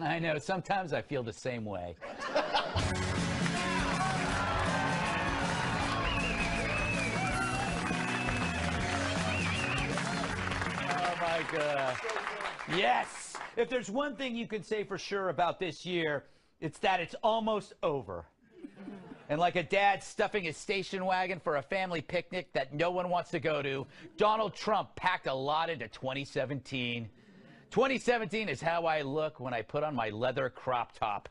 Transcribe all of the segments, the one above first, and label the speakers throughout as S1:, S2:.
S1: I know, sometimes I feel the same way. Oh my God. Yes! If there's one thing you can say for sure about this year, it's that it's almost over. And like a dad stuffing his station wagon for a family picnic that no one wants to go to, Donald Trump packed a lot into 2017. 2017 is how I look when I put on my leather crop top.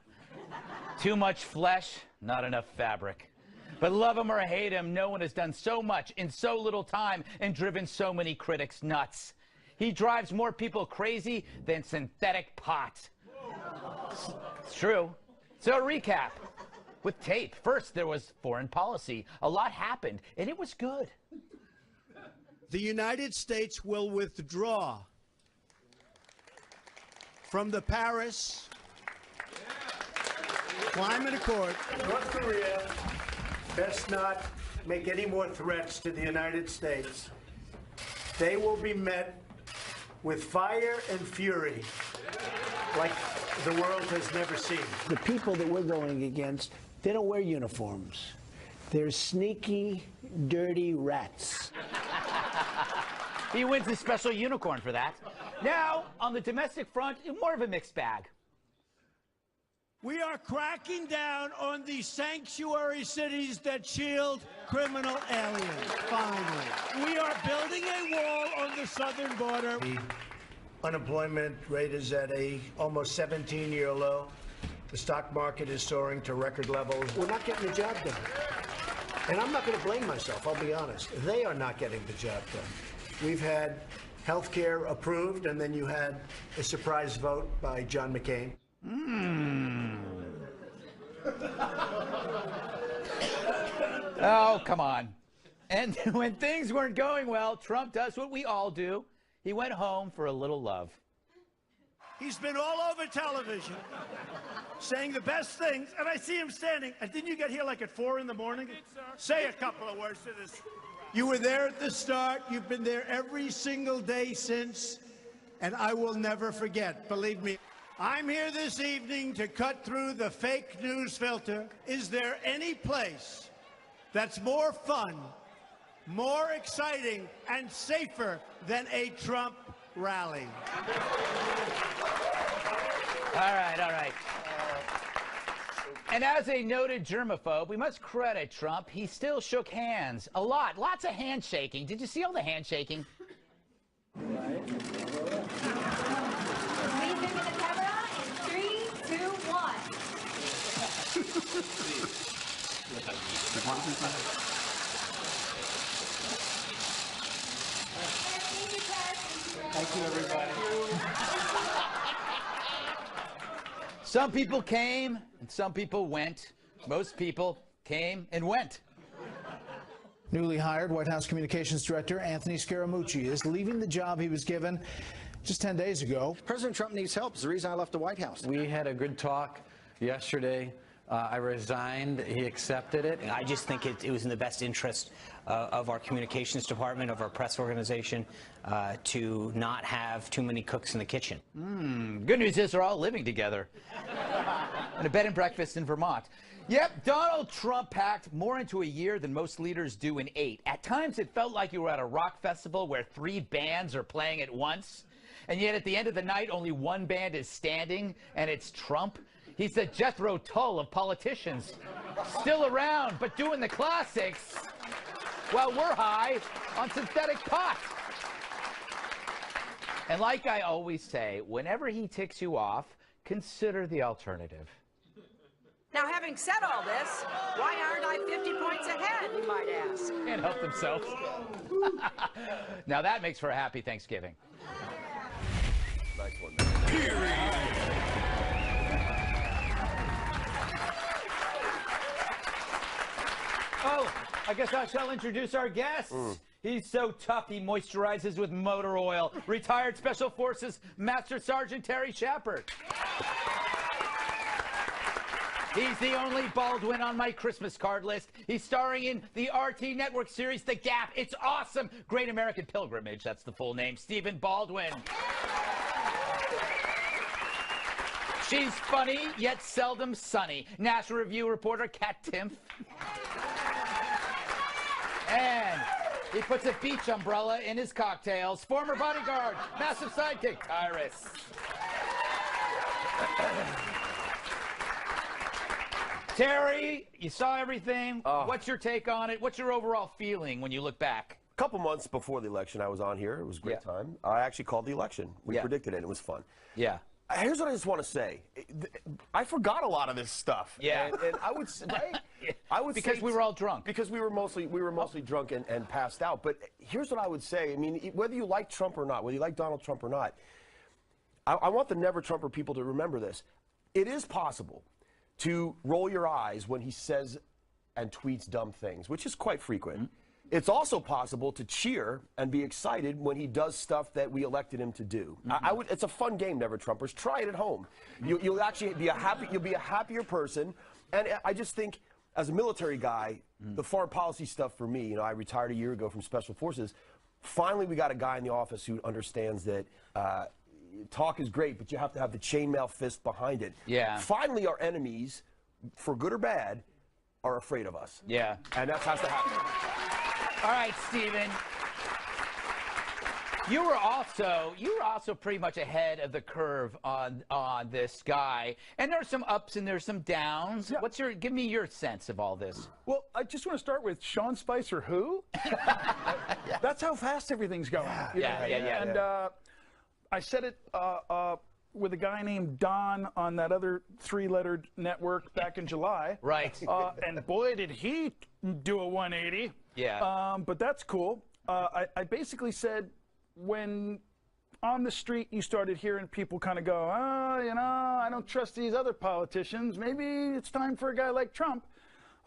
S1: Too much flesh, not enough fabric. But love him or hate him, no one has done so much in so little time and driven so many critics nuts. He drives more people crazy than synthetic pot. It's true. So recap. With tape, first there was foreign policy. A lot happened, and it was good.
S2: The United States will withdraw from the Paris Climate Accord.
S3: North Korea best not make any more threats to the United States. They will be met with fire and fury like the world has never seen.
S4: The people that we're going against, they don't wear uniforms. They're sneaky, dirty rats.
S1: He wins a special unicorn for that. Now, on the domestic front, more of a mixed bag.
S2: We are cracking down on the sanctuary cities that shield criminal aliens, finally. We are building a wall on the southern border.
S3: The unemployment rate is at a almost 17-year low. The stock market is soaring to record levels.
S4: We're not getting the job done. And I'm not going to blame myself, I'll be honest.
S3: They are not getting the job done. We've had health care approved, and then you had a surprise vote by John McCain.
S1: Oh, come on. And when things weren't going well, Trump does what we all do. He went home for a little love.
S2: He's been all over television saying the best things, and I see him standing. And didn't you get here like at 4 in the morning? Say a couple of words to this. You were there at the start. You've been there every single day since, and I will never forget, believe me. I'm here this evening to cut through the fake news filter. Is there any place that's more fun, more exciting, and safer than a Trump rally?
S1: All right, all right. And as a noted germaphobe, we must credit Trump. He still shook hands. A lot. Lots of handshaking. Did you see all the handshaking?
S5: Right. Please look at the camera in 3, 2, 1.
S3: Thank you, everybody.
S1: Some people came and some people went. Most people came and went.
S6: Newly hired White House Communications Director Anthony Scaramucci is leaving the job he was given just 10 days ago.
S7: President Trump needs help. It's the reason I left the White House.
S8: We had a good talk yesterday. I resigned. He accepted it.
S9: I just think it was in the best interest of our communications department, of our press organization, to not have too many cooks in the kitchen.
S1: Good news is they're all living together in a bed and breakfast in Vermont. Yep, Donald Trump packed more into a year than most leaders do in 8. At times, it felt like you were at a rock festival where 3 bands are playing at once. And yet, at the end of the night, only one band is standing, and it's Trump. He's the Jethro Tull of politicians. Still around, but doing the classics while we're high on synthetic pot. And like I always say, whenever he ticks you off, consider the alternative.
S10: Now, having said all this, why aren't I 50 points ahead, you might ask?
S1: Can't help themselves. Now that makes for a happy Thanksgiving.
S11: Nice one.
S1: Oh, I guess I shall introduce our guests. He's so tough he moisturizes with motor oil. Retired Special Forces Master Sergeant Terry Shepard. He's the only Baldwin on my Christmas card list. He's starring in the RT Network series The Gap. It's awesome. Great American Pilgrimage, that's the full name. Stephen Baldwin. She's funny, yet seldom sunny. National Review reporter Kat Timpf. And he puts a beach umbrella in his cocktails. Former bodyguard, massive sidekick, Tyrus. Terry, you saw everything. What's your take on it? What's your overall feeling when you look back?
S11: A couple months before the election, I was on here. It was a great time. I actually called the election. We predicted it. It was fun.
S1: Yeah.
S11: Here's what I just want to say. I forgot a lot of this stuff.
S1: Yeah.
S11: And I would say, right? I would
S1: because
S11: say
S1: we were all drunk.
S11: Because we were mostly drunk and passed out. But here's what I would say. I mean, whether you like Trump or not, whether you like Donald Trump or not, I want the never Trumper people to remember this. It is possible to roll your eyes when he says and tweets dumb things, which is quite frequent. Mm-hmm. It's also possible to cheer and be excited when he does stuff that we elected him to do. Mm-hmm. It's a fun game, Never Trumpers. Try it at home. You'll actually be you'll be a happier person. And I just think, as a military guy, the foreign policy stuff for me, I retired a year ago from Special Forces. Finally, we got a guy in the office who understands that talk is great, but you have to have the chainmail fist behind it.
S1: Yeah.
S11: Finally, our enemies, for good or bad, are afraid of us.
S1: Yeah.
S11: And that has to happen.
S1: All right, Stephen. You were also pretty much ahead of the curve on this guy, and there's some ups and there's some downs. Yeah. Give me your sense of all this?
S12: Well, I just want to start with Sean Spicer. Who? That's how fast everything's going.
S1: Yeah.
S12: And I said it with a guy named Don on that other three-lettered network back in July.
S1: Right.
S12: And boy, did he do a 180.
S1: Yeah.
S12: But that's cool. I basically said, when on the street you started hearing people kind of go, I don't trust these other politicians. Maybe it's time for a guy like Trump.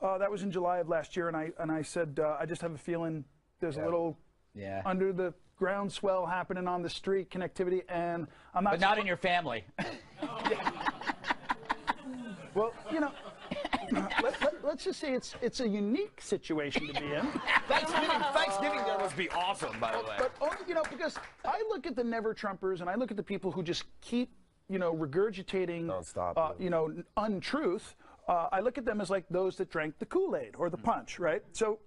S12: That was in July of last year, and I said, I just have a feeling there's a little under the groundswell happening on the street, connectivity, and I'm not.
S1: But not in your family.
S12: Well, let's just say it's a unique situation to be in.
S11: Thanksgiving there must be awesome, by the way.
S12: But because I look at the Never Trumpers and I look at the people who just keep regurgitating
S11: nonstop,
S12: untruth. I look at them as like those that drank the Kool-Aid or the punch, right? So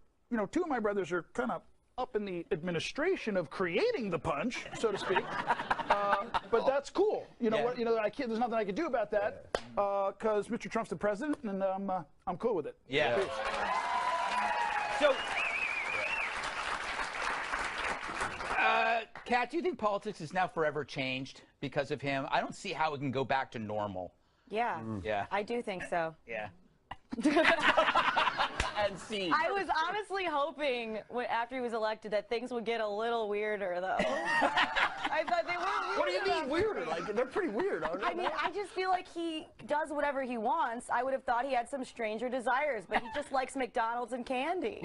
S12: two of my brothers are kind of up in the administration of creating the punch, so to speak. But that's cool. There's nothing I can do about that because Mr. Trump's the president, and I'm cool with it.
S1: Yeah.
S12: Peace.
S1: So, Kat, do you think politics is now forever changed because of him? I don't see how it can go back to normal.
S13: Yeah.
S1: Yeah.
S13: I do think so.
S1: Yeah.
S11: And see.
S13: I was honestly hoping after he was elected that things would get a little weirder, though. I thought they were weird.
S11: What do you mean weirder? Like, they're pretty weird, aren't they?
S13: I mean, I just feel like he does whatever he wants. I would have thought he had some stranger desires, but he just likes McDonald's and candy.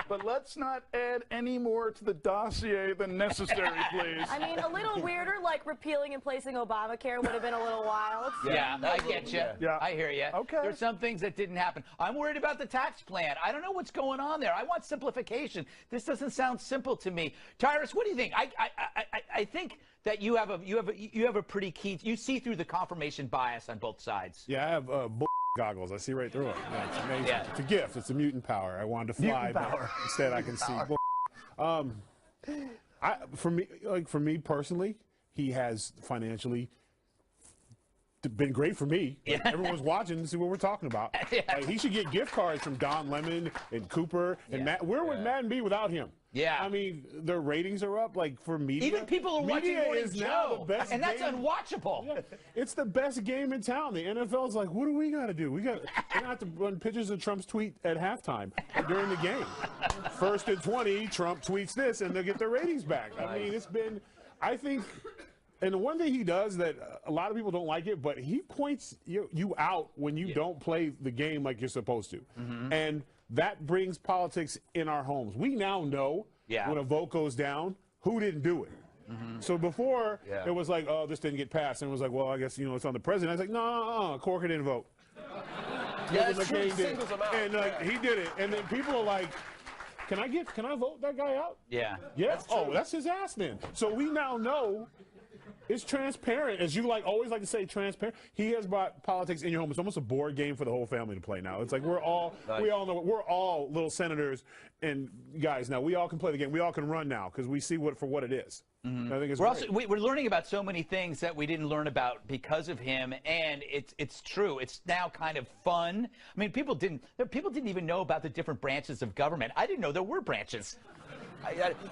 S12: But let's not add any more to the dossier than necessary, please.
S13: I mean, a little weirder, like repealing and placing Obamacare would have been a little wild.
S1: Yeah, I get you.
S12: Yeah.
S1: I hear you.
S12: Okay.
S1: There's some things that didn't happen. I'm worried about the tax plan. I don't know what's going on there. I want simplification. This doesn't sound simple to me. Tyrus, what do you think? I think that you have a pretty key. You see through the confirmation bias on both sides.
S14: Yeah, I have goggles. I see right through it. Yeah, it's amazing. Yeah. It's a gift. It's a mutant power. I wanted to fly, but instead I can see. For me personally, he has financially been great for me.
S1: Yeah.
S14: Everyone's watching to see what we're talking about. He should get gift cards from Don Lemon and Cooper and Matt. Where would Madden be without him?
S1: Yeah.
S14: I mean, their ratings are up. Like, for media.
S1: Even people are watching Morning Joe, and that's unwatchable.
S14: Yeah. It's the best game in town. The NFL's like, what do we got to do? We're going to have to run pictures of Trump's tweet at halftime during the game. First and 20, Trump tweets this, and they'll get their ratings back. I mean, it's been, I think, and the one thing he does that a lot of people don't like it, but he points you out when you don't play the game like you're supposed to. Mm-hmm. And that brings politics in our homes. We now know when a vote goes down who didn't do it. So before, it was like, oh, this didn't get passed. And it was like, well, I guess, it's on the president. I was like, no, Corker didn't vote.
S11: Yeah, it's true. Singles him out.
S14: And he did it. And then people are like, can I vote that guy out?
S1: Yeah.
S14: Yeah. That's his ass then. So we now know it's transparent. As you always like to say, transparent. He has brought politics in your home. It's almost a board game for the whole family to play now. It's like we all know we're all little senators and guys now. We all can play the game. We all can run now because we see for what it is. I think it's
S1: we're learning about so many things that we didn't learn about because of him, and it's true. It's now kind of fun. I mean, people didn't even know about the different branches of government. I didn't know there were branches.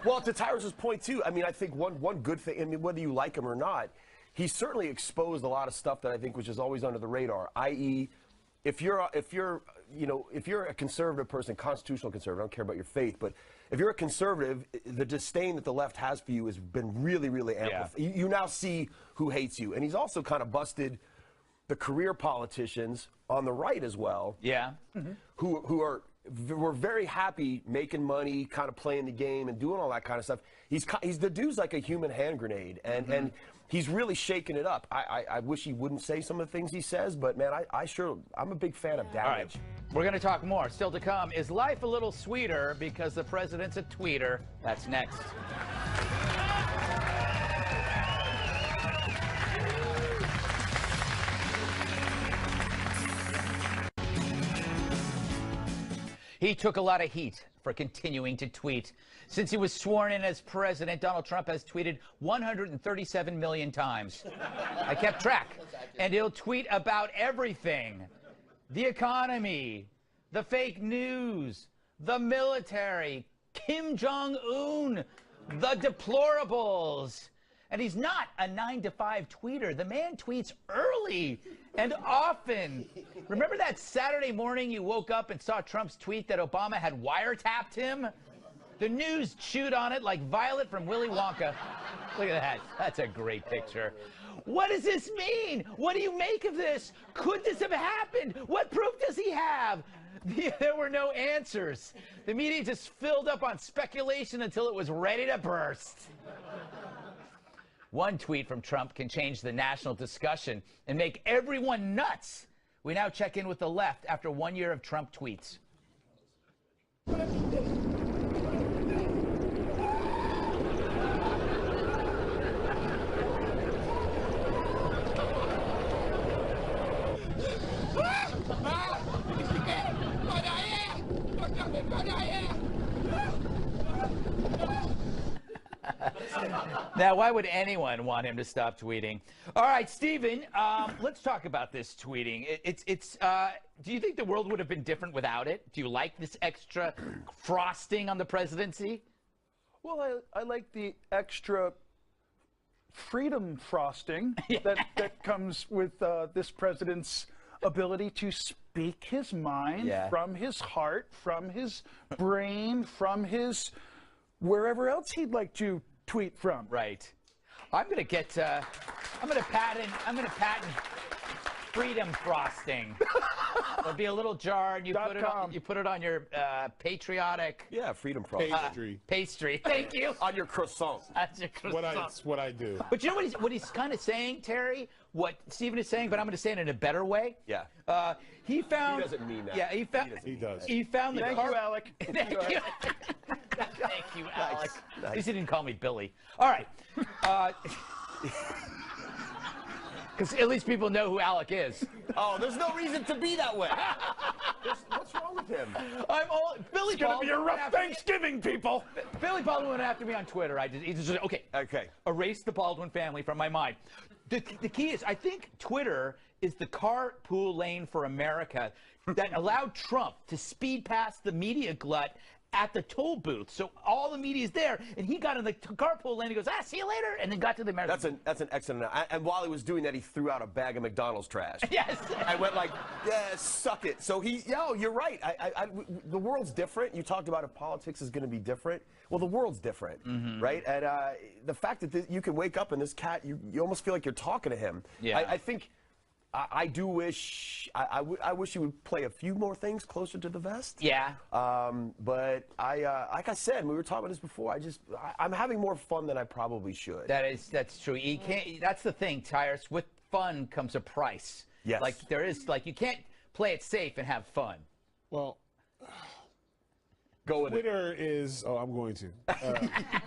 S11: Well, to Tyrus's point too, I mean, I think one good thing, I mean, whether you like him or not, he certainly exposed a lot of stuff that I think was just always under the radar. I.e., if you're a conservative person, constitutional conservative, I don't care about your faith, but if you're a conservative, the disdain that the left has for you has been really, really amplified. You now see who hates you, and he's also kind of busted the career politicians on the right as well.
S1: Yeah.
S11: Who were very happy making money, kind of playing the game and doing all that kind of stuff. He's the dude's like a human hand grenade, and he's really shaking it up. I wish he wouldn't say some of the things he says, but man, I'm a big fan of damage.
S1: All right, we're going to talk more. Still to come, is life a little sweeter because the president's a tweeter? That's next. He took a lot of heat for continuing to tweet. Since he was sworn in as president, Donald Trump has tweeted 137 million times. I kept track. And he'll tweet about everything. The economy, the fake news, the military, Kim Jong-un, the deplorables. And he's not a 9-to-5 tweeter. The man tweets early and often. Remember that Saturday morning you woke up and saw Trump's tweet that Obama had wiretapped him? The news chewed on it like Violet from Willy Wonka. Look at that. That's a great picture. What does this mean? What do you make of this? Could this have happened? What proof does he have? There were no answers. The media just filled up on speculation until it was ready to burst. One tweet from Trump can change the national discussion and make everyone nuts. We now check in with the left after 1 year of Trump tweets. Now, why would anyone want him to stop tweeting? All right, Stephen, let's talk about this tweeting. Do you think the world would have been different without it? Do you like this extra frosting on the presidency?
S12: Well, I like the extra freedom frosting that comes with this president's ability to speak his mind from his heart, from his brain, from his wherever else he'd like to tweet from.
S1: Right. I'm going to patent freedom frosting. There'll be a little jar, and you put it on your patriotic.
S11: Yeah, freedom frosting.
S1: Pastry. Thank you.
S11: On your croissant.
S1: That's your croissant.
S14: That's what I do.
S1: But you know what he's kind of saying, Terry? What Stephen is saying, but I'm going to say it in a better way.
S11: Yeah.
S1: He found.
S11: He doesn't mean that.
S1: Yeah, he found.
S14: He does.
S1: He found the.
S12: Thank you, Alec.
S1: Thank you. Thank you, Alec.
S11: Nice.
S1: At least he didn't call me Billy. All right. Because at least people know who Alec is.
S11: Oh, there's no reason to be that way. What's wrong with him?
S1: Billy
S12: It's going to be a rough Thanksgiving, people.
S1: Billy Baldwin went after me on Twitter. He just okay. Erase the Baldwin family from my mind. The key is, I think Twitter is the carpool lane for America that allowed Trump to speed past the media glut at the toll booth. So all the media is there, and he got in the carpool lane. He goes, see you later, and then got to the American.
S11: That's an excellent. And while he was doing that, he threw out a bag of McDonald's trash.
S1: Yes.
S11: I went like, yeah, suck it. So you're right. The world's different. You talked about if politics is going to be different. Well, the world's different, right? And the fact that you can wake up and this cat, you almost feel like you're talking to him.
S1: Yeah.
S11: I think I do wish I wish he would play a few more things closer to the vest.
S1: Yeah.
S11: But like I said, we were talking about this before. I'm having more fun than I probably should.
S1: That's true. You can't. That's the thing, Tyrus. With fun comes a price.
S11: Yes.
S1: Like you can't play it safe and have fun.
S14: Well,
S11: go with
S14: Twitter is. Oh, I'm going to.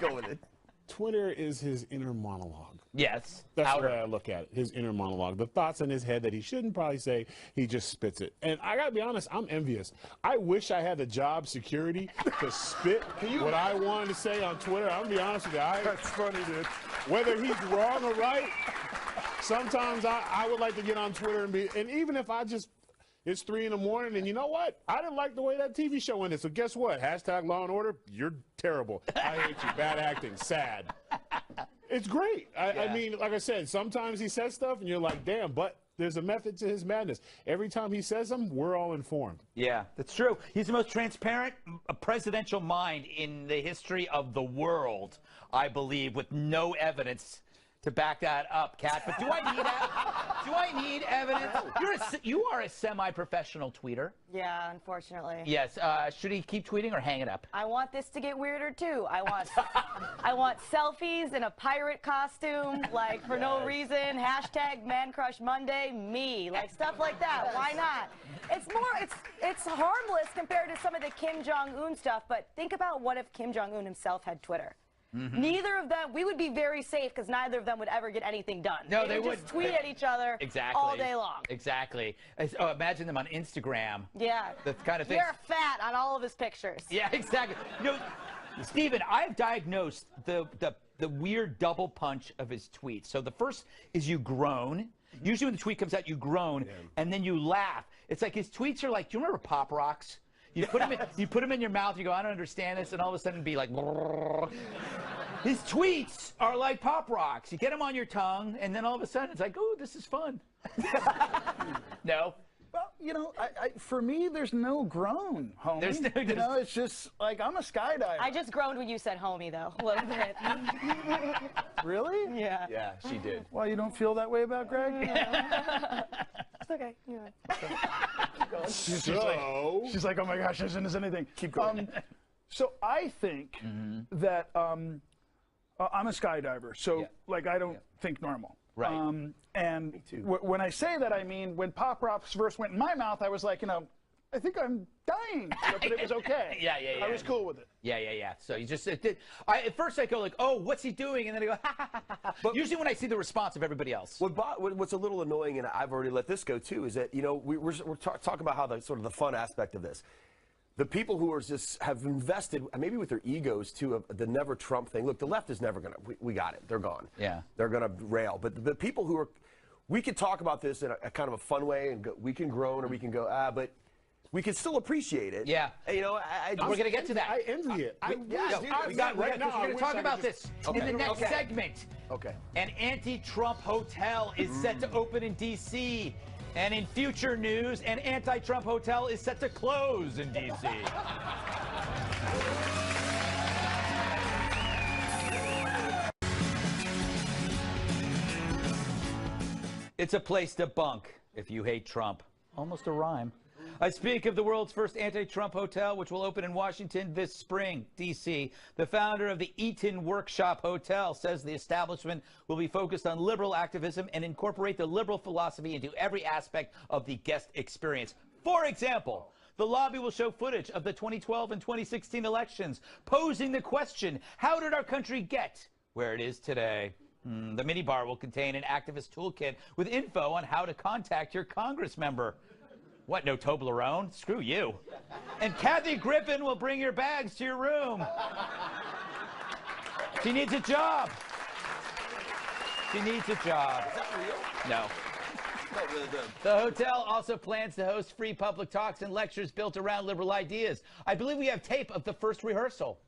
S11: Go with it.
S14: Twitter is his inner monologue.
S1: Yes.
S14: That's the way I look at it. His inner monologue. The thoughts in his head that he shouldn't probably say, he just spits it. And I got to be honest, I'm envious. I wish I had the job security to spit what I wanted to say on Twitter. I'm going to be honest with you.
S12: That's funny, dude.
S14: Whether he's wrong or right, sometimes I would like to get on Twitter and even if it's 3 in the morning, and you know what? I didn't like the way that TV show ended. So guess what? Hashtag Law and Order. You're terrible. I hate you. Bad acting. Sad. It's great. I mean, like I said, sometimes he says stuff, and you're like, damn. But there's a method to his madness. Every time he says them, we're all informed.
S1: Yeah, that's true. He's the most transparent presidential mind in the history of the world, I believe, with no evidence to back that up, Kat. But do I need evidence? You are a semi-professional tweeter.
S13: Yeah, unfortunately.
S1: Yes. Should he keep tweeting or hang it up?
S13: I want this to get weirder too. I want selfies in a pirate costume, like for no reason. Hashtag Man Crush Monday, me, like stuff like that. Why not? It's harmless compared to some of the Kim Jong-un stuff. But think about what if Kim Jong-un himself had Twitter. Mm-hmm. Neither of them, we would be very safe because neither of them would ever get anything done.
S1: No,
S13: they would just tweet at each other all day long.
S1: Exactly. Oh, imagine them on Instagram.
S13: Yeah.
S1: The kind of thing.
S13: You're fat on all of his pictures.
S1: Yeah, exactly. You know, Stephen, I've diagnosed the weird double punch of his tweets. So the first is you groan. Usually when the tweet comes out, you groan, and then you laugh. It's like his tweets are like, do you remember Pop Rocks? You put them in your mouth, you go, I don't understand this, and all of a sudden be like, his tweets are like Pop Rocks. You get them on your tongue, and then all of a sudden it's like, oh, this is fun. No?
S12: Well, you know, for me, there's no groan, homie.
S1: There's no,
S12: you know, it's just like, I'm a skydiver.
S13: I just groaned when you said homie, though, a little bit.
S12: Really?
S13: Yeah.
S11: Yeah, she did.
S12: Well, you don't feel that way about Greg?
S13: It's okay. Yeah.
S12: She's like, oh my gosh, there isn't anything. Keep going. So I think that I'm a skydiver, so like I don't think normal.
S1: Right.
S12: And when I say that, I mean when Pop Rocks first went in my mouth, I was like, you know, I think I'm dying, but it was okay.
S1: Yeah.
S12: I was cool with it.
S1: Yeah. So you just at first I go like, oh, what's he doing? And then I go, ha, ha, ha, ha. But usually when I see the response of everybody else.
S11: What's a little annoying, and I've already let this go too, is that, you know, we're talking about how the sort of the fun aspect of this. The people who are just have invested, maybe with their egos too, of the never Trump thing. Look, the left is never going to, we got it. They're gone.
S1: Yeah.
S11: They're going to rail. But the people who are, we could talk about this in a kind of a fun way, and we can groan or we can go, but we can still appreciate it.
S1: Yeah.
S11: You know,
S1: we're going to get to that.
S14: I envy it.
S1: We're going to talk about this in the next segment.
S11: Okay.
S1: An anti-Trump hotel is set to open in D.C. And in future news, an anti-Trump hotel is set to close in D.C. It's a place to bunk if you hate Trump. Almost a rhyme. I speak of the world's first anti-Trump hotel, which will open in Washington this spring, D.C. The founder of the Eaton Workshop Hotel says the establishment will be focused on liberal activism and incorporate the liberal philosophy into every aspect of the guest experience. For example, the lobby will show footage of the 2012 and 2016 elections, posing the question, how did our country get where it is today? The minibar will contain an activist toolkit with info on how to contact your Congress member. What, no Toblerone? Screw you. And Kathy Griffin will bring your bags to your room. She needs a job. She needs a job.
S11: Is that real?
S1: No. The hotel also plans to host free public talks and lectures built around liberal ideas. I believe we have tape of the first rehearsal.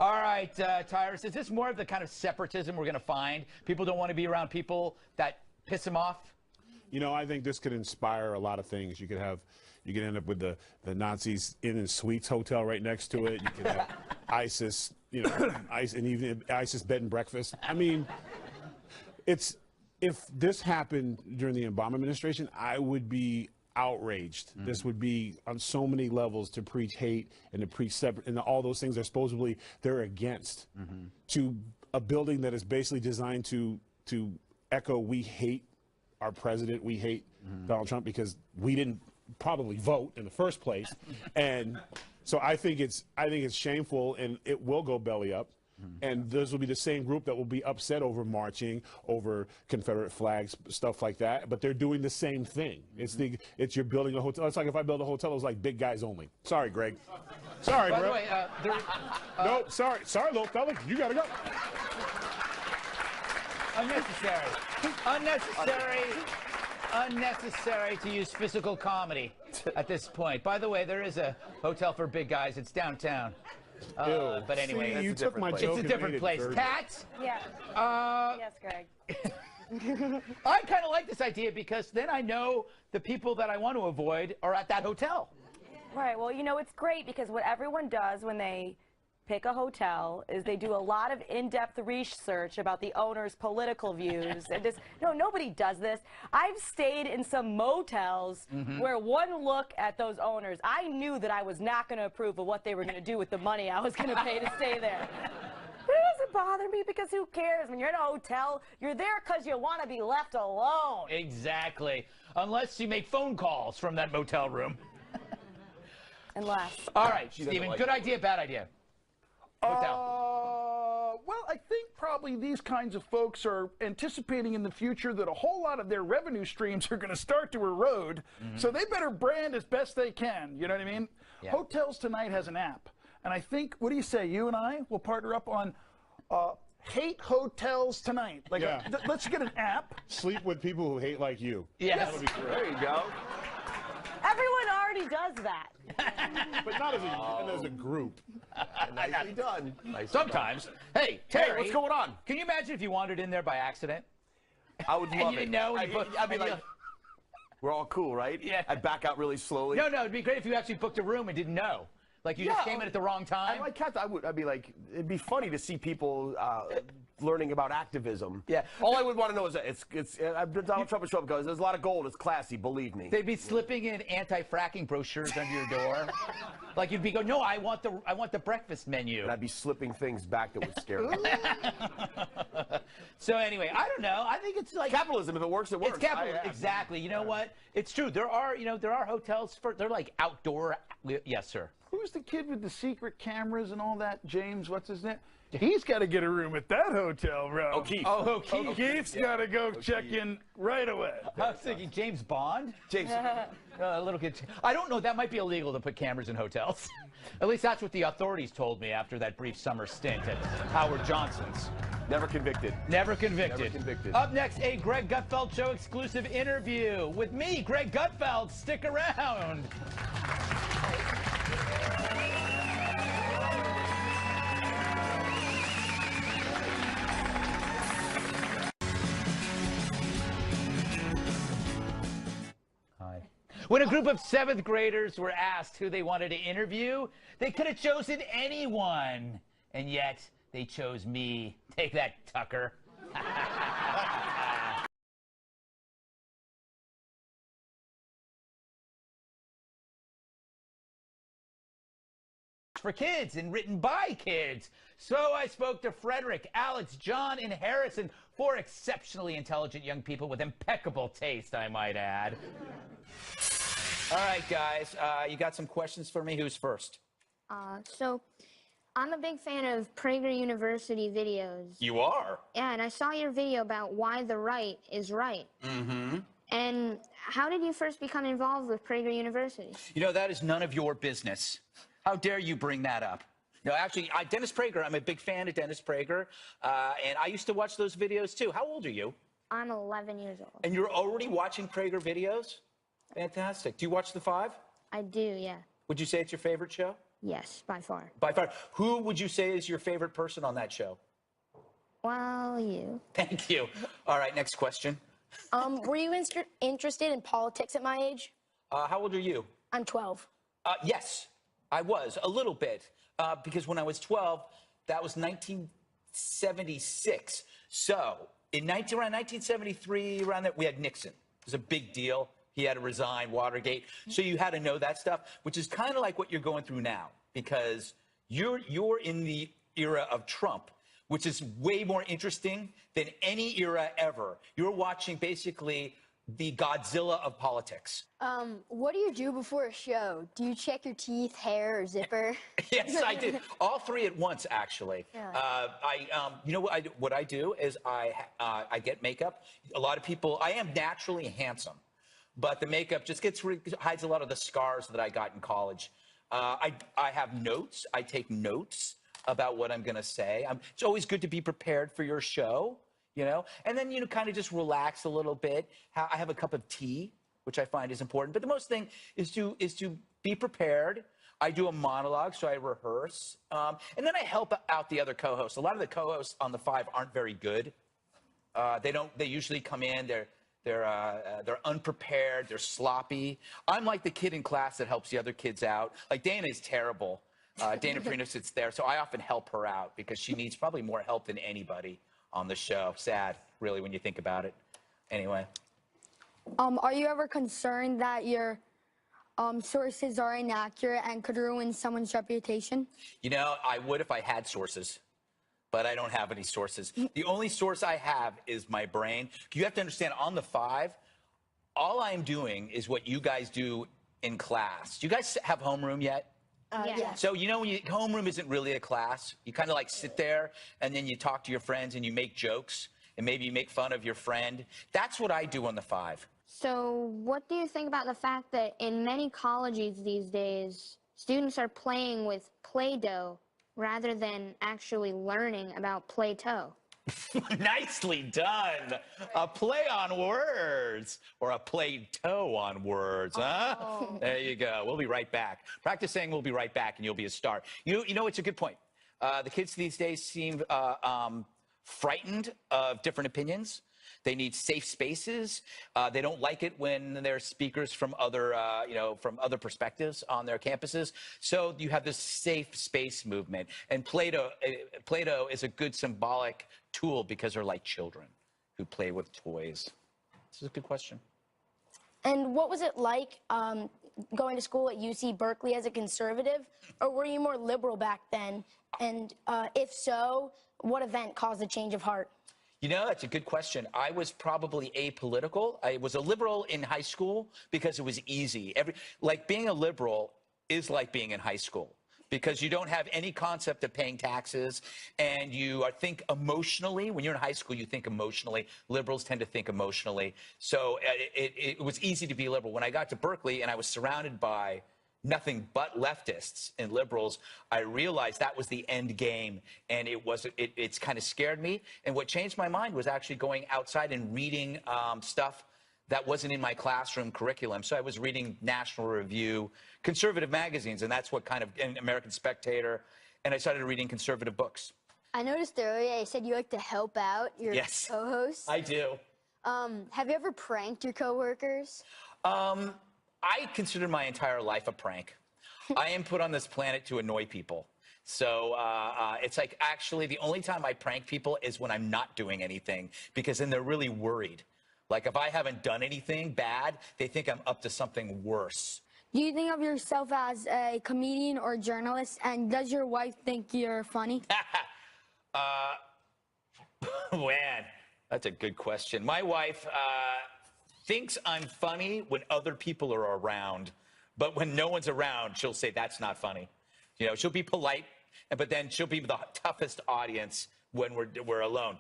S1: All right, Tyrus, is this more of the kind of separatism we're going to find? People don't want to be around people that piss them off?
S14: You know, I think this could inspire a lot of things. You You can end up with the Nazis Inn and Suites hotel right next to it. You can have ISIS, you know, and even ISIS bed and breakfast. I mean, if this happened during the Obama administration, I would be outraged. This would be on so many levels to preach hate and to preach separate, and all those things they're against. To a building that is basically designed to echo, we hate our president, we hate Donald Trump because we didn't probably vote in the first place. And so I think it's shameful, and it will go belly up. And this will be the same group that will be upset over marching, over Confederate flags, stuff like that. But they're doing the same thing. It's you're building a hotel. It's like if I build a hotel, it was like big guys only. Sorry, Greg. Sorry,
S1: By
S14: bro.
S1: the way,
S14: No, sorry, little fella. You gotta go.
S1: Unnecessary to use physical comedy at this point. By the way, there is a hotel for big guys. It's downtown. But anyway,
S14: See, you took my joke.
S1: It's a different place. Kat?
S13: Yeah. Yes, Greg.
S1: I kind of like this idea because then I know the people that I want to avoid are at that hotel.
S13: Right. Well, you know, it's great because what everyone does when they pick a hotel is they do a lot of in-depth research about the owner's political views. And just, no, nobody does this. I've stayed in some motels where one look at those owners, I knew that I was not going to approve of what they were going to do with the money I was going to pay to stay there. But it doesn't bother me because who cares? When you're in a hotel, you're there because you want to be left alone.
S1: Exactly. Unless you make phone calls from that motel room.
S13: Unless.
S1: All right, Stephen, good idea, bad idea? Hotel.
S12: Well, I think probably these kinds of folks are anticipating in the future that a whole lot of their revenue streams are going to start to erode, so they better brand as best they can, you know what I mean?
S1: Yeah.
S12: Hotels Tonight has an app, and I think, what do you say, you and I will partner up on Hate Hotels Tonight. Like, let's get an app.
S14: Sleep with people who hate like you.
S1: Yes.
S14: That'll be great.
S11: There you go.
S13: Everyone already does that.
S14: But not as a group.
S11: Nicely done.
S1: Sometimes. Hey, Terry,
S11: what's going on?
S1: Can you imagine if you wandered in there by accident?
S11: I would love
S1: you
S11: it.
S1: didn't know?
S11: I'd be like, we're all cool, right?
S1: Yeah.
S11: I'd back out really slowly.
S1: No, it'd be great if you actually booked a room and didn't know. Like you just came in at the wrong time.
S11: And like Kat, I'd be like, it'd be funny to see people learning about activism.
S1: Yeah.
S11: All I would want to know is that Donald Trump would show up and goes, there's a lot of gold, it's classy, believe me.
S1: They'd be slipping in anti-fracking brochures under your door. Like you'd be going, no, I want the breakfast menu.
S11: And I'd be slipping things back that would scare me.
S1: So anyway, I don't know. I think it's like
S11: capitalism. If it works, it works.
S1: It's capitalism. Exactly. You know what? It's true. There are hotels they're like outdoor. Yes, sir.
S12: Who's the kid with the secret cameras and all that? James, what's his name? He's got to get a room at that hotel, bro.
S11: O'Keefe.
S1: Oh, O'Keefe.
S12: O'Keefe's got to go check in right away.
S1: I was thinking James Bond.
S11: James.
S1: A little kid. I don't know. That might be illegal to put cameras in hotels. At least that's what the authorities told me after that brief summer stint at Howard Johnson's.
S11: Never convicted.
S1: Never convicted.
S11: Never convicted.
S1: Up next, a Greg Gutfeld Show exclusive interview with me, Greg Gutfeld. Stick around. When a group of 7th graders were asked who they wanted to interview, they could have chosen anyone. And yet, they chose me. Take that, Tucker. For kids and written by kids. So I spoke to Frederick, Alex, John, and Harrison, 4 exceptionally intelligent young people with impeccable taste, I might add. All right, guys, you got some questions for me? Who's first?
S15: So I'm a big fan of Prager University videos.
S1: You are?
S15: Yeah, and I saw your video about why the right is right.
S1: Mm-hmm.
S15: And how did you first become involved with Prager University?
S1: You know, that is none of your business. How dare you bring that up? No, actually, Dennis Prager, I'm a big fan of Dennis Prager, and I used to watch those videos, too. How old are you?
S15: I'm 11 years old.
S1: And you're already watching Prager videos? Fantastic. Do you watch The Five?
S15: I do, yeah.
S1: Would you say it's your favorite show?
S15: Yes, by far.
S1: By far. Who would you say is your favorite person on that show?
S15: Well, you.
S1: Thank you. All right, next question.
S16: Were you interested in politics at my age?
S1: How old are you?
S15: I'm 12.
S1: Yes, I was a little bit because when I was 12, that was 1976. So around 1973, around that, we had Nixon. It was a big deal. He had to resign, Watergate. So you had to know that stuff, which is kind of like what you're going through now, because you're in the era of Trump, which is way more interesting than any era ever. You're watching basically the Godzilla of politics.
S15: What do you do before a show? Do you check your teeth, hair, or zipper?
S1: Yes, I did. All three at once, actually.
S15: Really?
S1: You know what I do is I get makeup. A lot of people, I am naturally handsome, but the makeup just hides a lot of the scars that I got in college. I have notes. I take notes about what I'm going to say. It's always good to be prepared for your show, you know, and then, you know, kind of just relax a little bit. I have a cup of tea, which I find is important. But the most thing is to be prepared. I do a monologue, so I rehearse. And then I help out the other co-hosts. A lot of the co-hosts on The Five aren't very good. They usually come in, they're unprepared, they're sloppy. I'm like the kid in class that helps the other kids out. Like Dana is terrible. Dana Perino sits there, so I often help her out because she needs probably more help than anybody on the show. Sad, really, when you think about it. Anyway.
S15: Are you ever concerned that your sources are inaccurate and could ruin someone's reputation?
S1: You know, I would if I had sources, but I don't have any sources. The only source I have is my brain. You have to understand, on The Five, all I'm doing is what you guys do in class. Do you guys have homeroom yet?
S15: Yeah.
S1: So, you know, when homeroom isn't really a class. You kind of like sit there and then you talk to your friends and you make jokes and maybe you make fun of your friend. That's what I do on The Five.
S15: So what do you think about the fact that in many colleges these days, students are playing with Play-Doh rather than actually learning about Play-Doh?
S1: Nicely done. A play on words, or a play-toe on words, huh?
S15: Oh.
S1: There you go. We'll be right back. Practice saying we'll be right back and you'll be a star. You know, it's a good point. The kids these days seem frightened of different opinions. They need safe spaces. They don't like it when there's speakers from other, from other perspectives on their campuses. So you have this safe space movement. And Play-Doh is a good symbolic tool because they're like children who play with toys. This is a good question.
S15: And what was it like going to school at UC Berkeley as a conservative, or were you more liberal back then? And if so, what event caused a change of heart?
S1: You know, that's a good question. I was probably apolitical. I was a liberal in high school because it was easy. Being a liberal is like being in high school because you don't have any concept of paying taxes and you think emotionally. When you're in high school, you think emotionally. Liberals tend to think emotionally. So it was easy to be liberal. When I got to Berkeley and I was surrounded by nothing but leftists and liberals, I realized that was the end game, and it's kind of scared me. And what changed my mind was actually going outside and reading stuff that wasn't in my classroom curriculum. So I was reading National Review, conservative magazines, and that's what and American Spectator, and I started reading conservative books.
S15: I noticed earlier you said you like to help out your co-hosts.
S1: I do.
S15: Have you ever pranked your coworkers?
S1: I consider my entire life a prank. I am put on this planet to annoy people. So it's like actually the only time I prank people is when I'm not doing anything, because then they're really worried. Like if I haven't done anything bad, they think I'm up to something worse.
S15: Do you think of yourself as a comedian or journalist, and does your wife think you're funny?
S1: Man, that's a good question. My wife thinks I'm funny when other people are around, but when no one's around, she'll say that's not funny. You know, she'll be polite, but then she'll be the toughest audience when we're alone.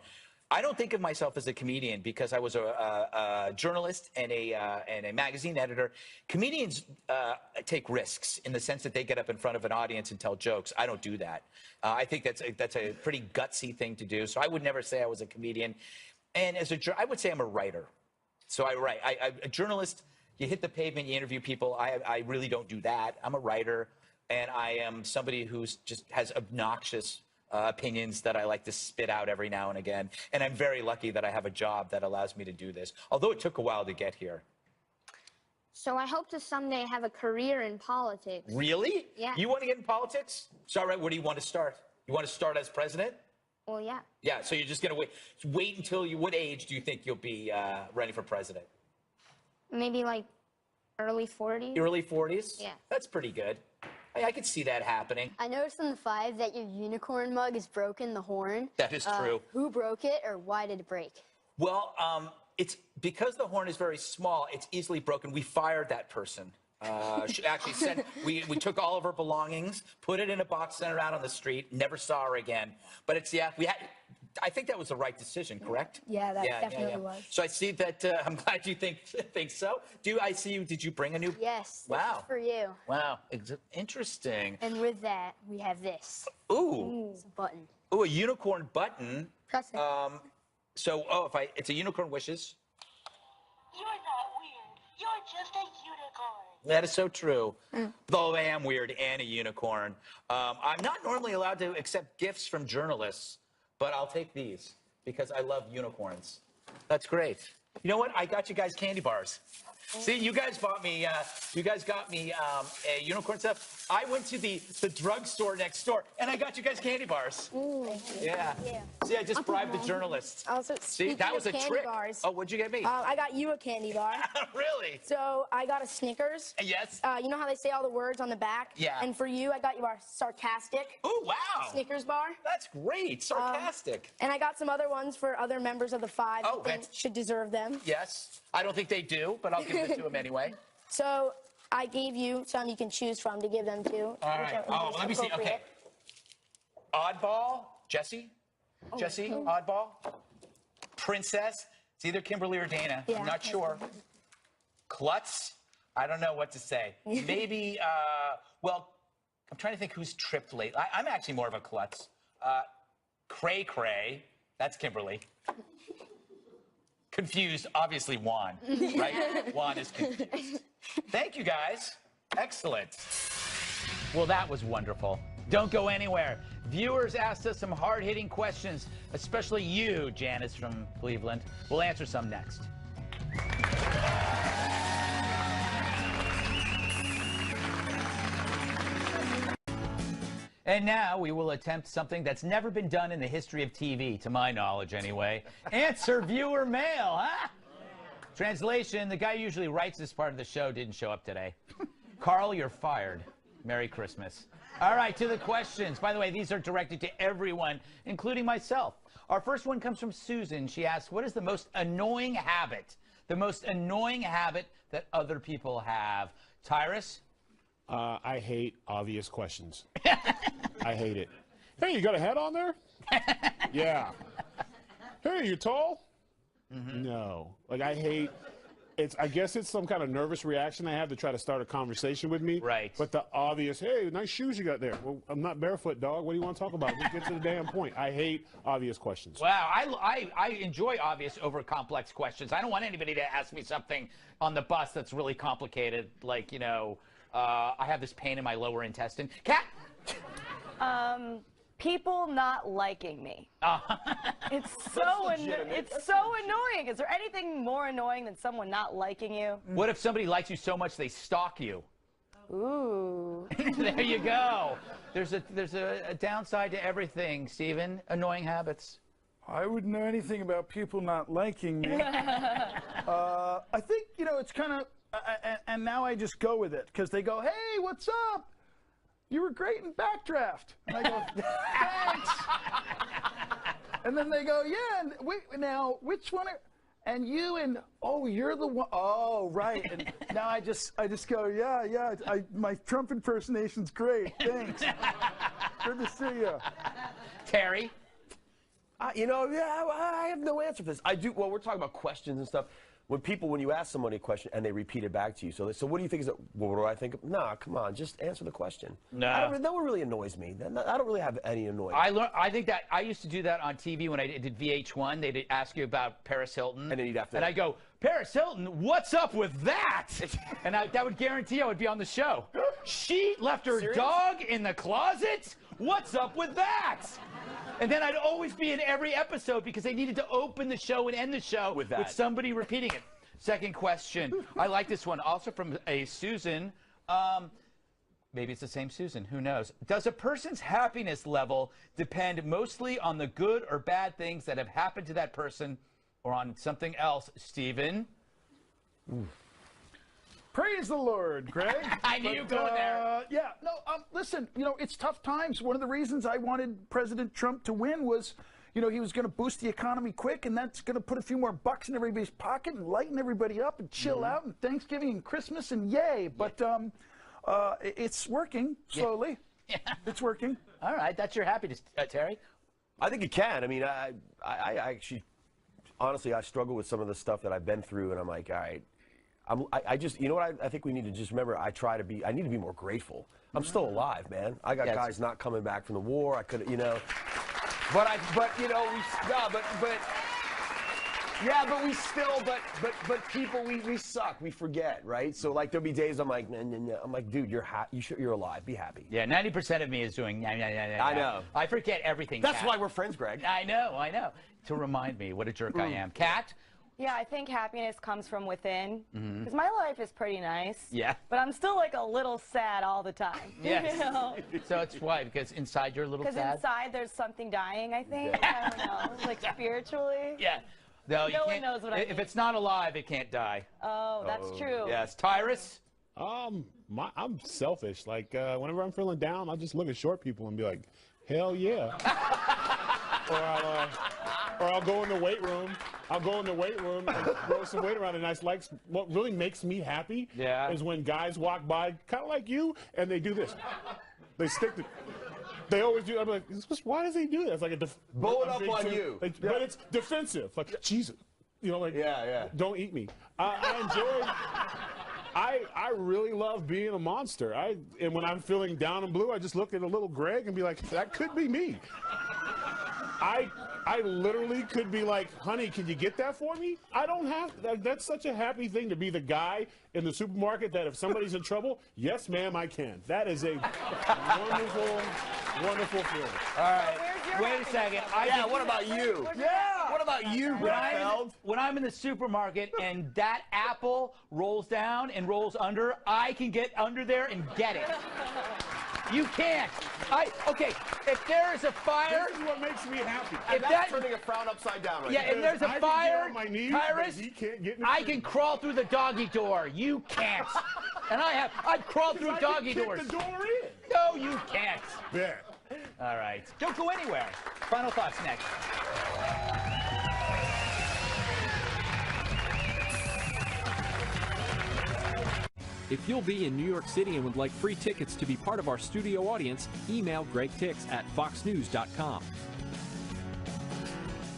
S1: I don't think of myself as a comedian because I was a journalist and a magazine editor. Comedians take risks in the sense that they get up in front of an audience and tell jokes. I don't do that. I think that's a pretty gutsy thing to do. So I would never say I was a comedian. And I would say I'm a writer. So I write. A journalist, you hit the pavement, you interview people. I really don't do that. I'm a writer, and I am somebody who just has obnoxious opinions that I like to spit out every now and again. And I'm very lucky that I have a job that allows me to do this, although it took a while to get here.
S16: So I hope to someday have a career in politics.
S1: Really?
S16: Yeah.
S1: You want to get in politics? So, all right, where do you want to start? You want to start as president?
S16: Well, yeah.
S1: Yeah, so you're just going to wait until what age do you think you'll be running for president?
S16: Maybe like early 40s.
S1: Early 40s?
S16: Yeah.
S1: That's pretty good. I could see that happening.
S17: I noticed in the 5 that your unicorn mug is broken, the horn.
S1: That is true.
S17: Who broke it, or why did it break?
S1: Well, it's because the horn is very small, it's easily broken. We fired that person. Actually, we took all of her belongings, put it in a box, sent her out on the street, never saw her again. But I think that was the right decision, correct?
S15: Yeah, that definitely was.
S1: So I see that, I'm glad you think so. Did you bring a new?
S17: Yes, this
S1: Wow.
S17: is for you.
S1: Wow, interesting.
S17: And with that, we have this.
S1: Ooh.
S17: It's a button.
S1: Ooh, a unicorn button.
S17: Press it.
S1: It's a unicorn wishes.
S5: You're not weird. You're just a unicorn.
S1: That is so true. Though I am weird and a unicorn. I'm not normally allowed to accept gifts from journalists, but I'll take these because I love unicorns. That's great. You know what? I got you guys candy bars. See, you guys got me a unicorn stuff. I went to the drugstore next door, and I got you guys candy bars.
S15: Ooh.
S1: Yeah. See, I just bribed the journalists.
S15: Also,
S1: See, that was a trick.
S15: Bars,
S1: oh, what'd you get me?
S15: I got you a candy bar.
S1: Really?
S15: So I got a Snickers.
S1: Yes.
S15: You know how they say all the words on the back?
S1: Yeah.
S15: And for you, I got you our sarcastic.
S1: Oh, wow.
S15: Snickers bar.
S1: That's great. Sarcastic.
S15: And I got some other ones for other members of the 5
S1: Oh,
S15: who think should deserve them.
S1: Yes. I don't think they do, but I'll give it to them anyway.
S15: So I gave you some you can choose from to give them to.
S1: All right. Oh, let me see. Okay. Oddball, Jesse. Jesse, oddball. Princess. It's either Kimberly or Dana.
S15: Yeah,
S1: I'm not sure. Klutz. I don't know what to say. Maybe, well, I'm trying to think who's tripped late. I'm actually more of a klutz. Cray Cray. That's Kimberly. Confused, obviously Juan, right? Juan is confused. Thank you, guys. Excellent. Well, that was wonderful. Don't go anywhere. Viewers asked us some hard-hitting questions, especially you, Janice from Cleveland. We'll answer some next. And now we will attempt something that's never been done in the history of TV, to my knowledge anyway. Answer viewer mail, huh? Translation, the guy who usually writes this part of the show didn't show up today. Carl, you're fired. Merry Christmas. All right, to the questions. By the way, these are directed to everyone, including myself. Our first one comes from Susan. She asks, what is the most annoying habit? The most annoying habit that other people have. Tyrus?
S14: I hate obvious questions. I hate it. Hey, you got a hat on there? Yeah. Hey, you tall? No. Like, I hate it's. I guess it's some kind of nervous reaction I have to try to start a conversation with me.
S1: Right.
S14: But the obvious, hey, nice shoes you got there. Well, I'm not barefoot, dog. What do you want to talk about? Just get to the damn point. I hate obvious questions.
S1: Wow, I enjoy obvious over complex questions. I don't want anybody to ask me something on the bus that's really complicated, like, you know, I have this pain in my lower intestine. Kat?
S13: People not liking me. It's so annoying. Is there anything more annoying than someone not liking you?
S1: What if somebody likes you so much they stalk you?
S13: Ooh.
S1: There you go. There's a downside to everything, Stephen. Annoying habits.
S12: I wouldn't know anything about people not liking me. I think, you know, it's kind of, and now I just go with it because they go, hey, what's up? You were great in Backdraft. And I go, thanks. And then they go, yeah, and wait, now, which one are, and you and, oh, you're the one, oh, right. And now I just go, yeah, my Trump impersonation's great, thanks. Good to see you.
S1: Terry?
S11: You know, yeah, I have no answer for this. I do, well, we're talking about questions and stuff. When you ask somebody a question and they repeat it back to you, so what do you think is it? What do I think? Nah, come on, just answer the question.
S1: No.
S11: That one really annoys me. I don't really have any annoyance.
S1: I think that I used to do that on TV when I did VH1. They'd ask you about Paris Hilton.
S11: And then you'd have to.
S1: And I go, Paris Hilton, what's up with that? And that would guarantee I would be on the show. She left her dog in the closet? What's up with that? And then I'd always be in every episode because they needed to open the show and end the show with somebody repeating it. Second question. I like this one. Also from a Susan. Maybe it's the same Susan. Who knows? Does a person's happiness level depend mostly on the good or bad things that have happened to that person or on something else, Stephen?
S12: Praise the Lord, Greg.
S1: I knew you were going there.
S12: Yeah, no, listen, you know, it's tough times. One of the reasons I wanted President Trump to win was, you know, he was going to boost the economy quick, and that's going to put a few more bucks in everybody's pocket and lighten everybody up and chill out and Thanksgiving and Christmas and yay. But it's working slowly.
S1: Yeah.
S12: It's working.
S1: All right, that's your happiness, Terry.
S11: I think it can. I mean, I actually, honestly, I struggle with some of the stuff that I've been through, and I'm like, all right, I just, you know what, I think we need to just remember, I need to be more grateful. I'm still alive, man. I got guys not coming back from the war. I could, you know, but people, we suck. We forget, right? So like there'll be days I'm like, nah. I'm like, dude, you're alive. Be happy.
S1: Yeah, 90% of me is doing
S11: I know.
S1: I forget everything.
S11: That's
S1: Kat.
S11: why we're friends, Greg.
S1: I know. To remind me what a jerk I am. Kat?
S13: Yeah, I think happiness comes from within. Because my life is pretty nice.
S1: Yeah.
S13: But I'm still like a little sad all the time.
S1: Yes.
S13: You know?
S1: So it's why? Because inside you're a little sad?
S13: Because inside there's something dying, I think. I don't know. Like spiritually.
S1: Yeah. No, you
S13: one
S1: can't,
S13: knows what I mean.
S1: If it's not alive, it can't die.
S13: Oh, that's true.
S1: Yes. Tyrus?
S14: I'm selfish. Like, whenever I'm feeling down, I'll just look at short people and be like, hell yeah. or I'll go in the weight room. I'll go in the weight room and throw some weight around. And what really makes me happy is when guys walk by, kind of like you, and they do this. They stick to. They always do. I'm like, why does he do that? It's like
S11: blow it up on you.
S14: Like, but it's defensive. Like, Jesus, you know, like, don't eat me. I enjoy. I really love being a monster. And when I'm feeling down and blue, I just look at a little Greg and be like, that could be me. I literally could be like, honey, can you get that for me? I don't have, that's such a happy thing to be the guy in the supermarket that if somebody's in trouble, yes, ma'am, I can. That is a wonderful, wonderful feeling.
S1: All right. Wait a second.
S11: What about you?
S1: Yeah.
S11: What about you, Gutfeld?
S1: When I'm in the supermarket and that apple rolls down and rolls under, I can get under there and get it. You can't. Okay, if there is a fire...
S14: This is what makes me happy.
S11: If that's turning a frown upside down right
S1: now.
S11: Yeah,
S1: if there's a fire,
S14: on my knees,
S1: Tyrus,
S14: he can't get
S1: I can crawl through the doggy door. You can't. And I've crawled through doggy doors.
S14: The door in.
S1: No, you can't.
S14: Yeah.
S1: All right. Don't go anywhere. Final thoughts next.
S18: If you'll be in New York City and would like free tickets to be part of our studio audience, email gregtix@foxnews.com.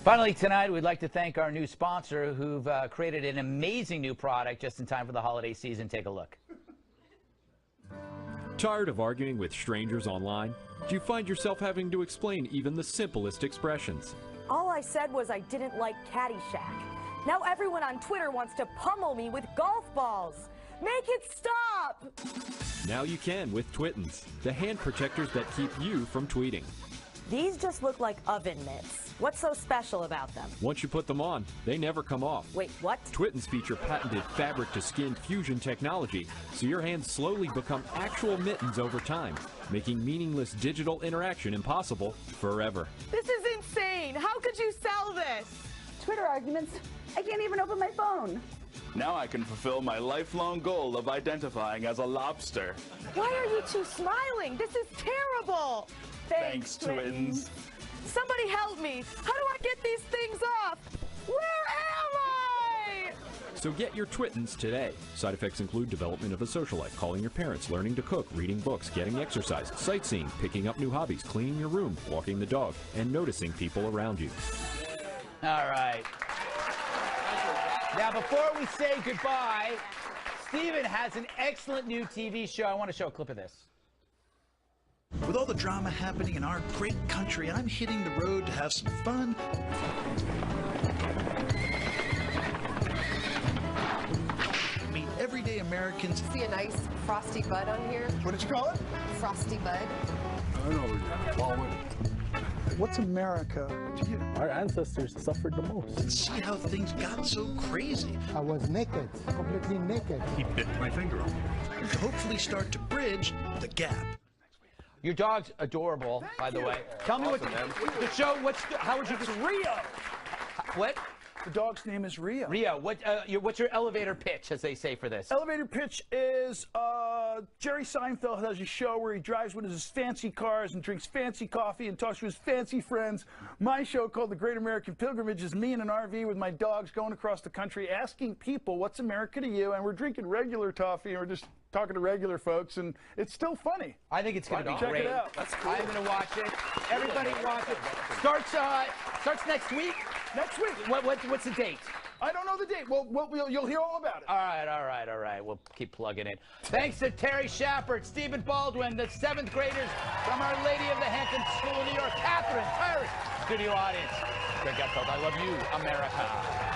S1: Finally, tonight, we'd like to thank our new sponsor who've created an amazing new product just in time for the holiday season. Take a look.
S18: Tired of arguing with strangers online? Do you find yourself having to explain even the simplest expressions?
S19: All I said was I didn't like Caddyshack. Now everyone on Twitter wants to pummel me with golf balls. Make it stop!
S18: Now you can with Twittens, the hand protectors that keep you from tweeting.
S19: These just look like oven mitts. What's so special about them?
S18: Once you put them on, they never come off.
S19: Wait, what?
S18: Twittens feature patented fabric-to-skin fusion technology, so your hands slowly become actual mittens over time, making meaningless digital interaction impossible forever.
S19: This is insane! How could you sell this?
S20: Twitter arguments. I can't even open my phone.
S21: Now I can fulfill my lifelong goal of identifying as a lobster.
S19: Why are you two smiling? This is terrible!
S21: Thanks, Twittens.
S19: Somebody help me! How do I get these things off? Where am I?
S18: So get your Twittens today. Side effects include development of a social life, calling your parents, learning to cook, reading books, getting exercise, sightseeing, picking up new hobbies, cleaning your room, walking the dog, and noticing people around you.
S1: All right. Now, before we say goodbye, Steven has an excellent new TV show. I want to show a clip of this.
S22: With all the drama happening in our great country, I'm hitting the road to have some fun. Meet everyday Americans.
S23: See a nice frosty bud on here?
S22: What did you call it?
S23: Frosty bud.
S22: I don't know.
S12: What's America to you?
S2: Our ancestors suffered the most.
S22: Let's see how things got so crazy.
S4: I was naked, completely naked.
S22: He bit my finger off. And to hopefully start to bridge the gap.
S1: Your dog's adorable, by the way. Tell me what the show. How would you?
S12: It's Rio.
S1: What?
S12: The dog's name is Rio.
S1: Rio. What's your elevator pitch, as they say, for this?
S12: Elevator pitch is Jerry Seinfeld has a show where he drives one of his fancy cars and drinks fancy coffee and talks to his fancy friends. My show, called The Great American Pilgrimage, is me in an RV with my dogs going across the country asking people, what's America to you? And we're drinking regular coffee and we're just talking to regular folks, and it's still funny.
S1: I think it's going to be
S12: Check
S1: great.
S12: it out.
S1: That's cool. I'm going to watch it. Everybody watch it. Starts next week.
S12: Next week.
S1: What's the date?
S12: I don't know the date. Well, you'll hear all about it.
S1: All right. We'll keep plugging in. Thanks to Terry Shepard, Stephen Baldwin, the 7th graders from Our Lady of the Hampton School in New York, Catherine, Tyrus, studio audience. Greg Gutfeld, I love you, America.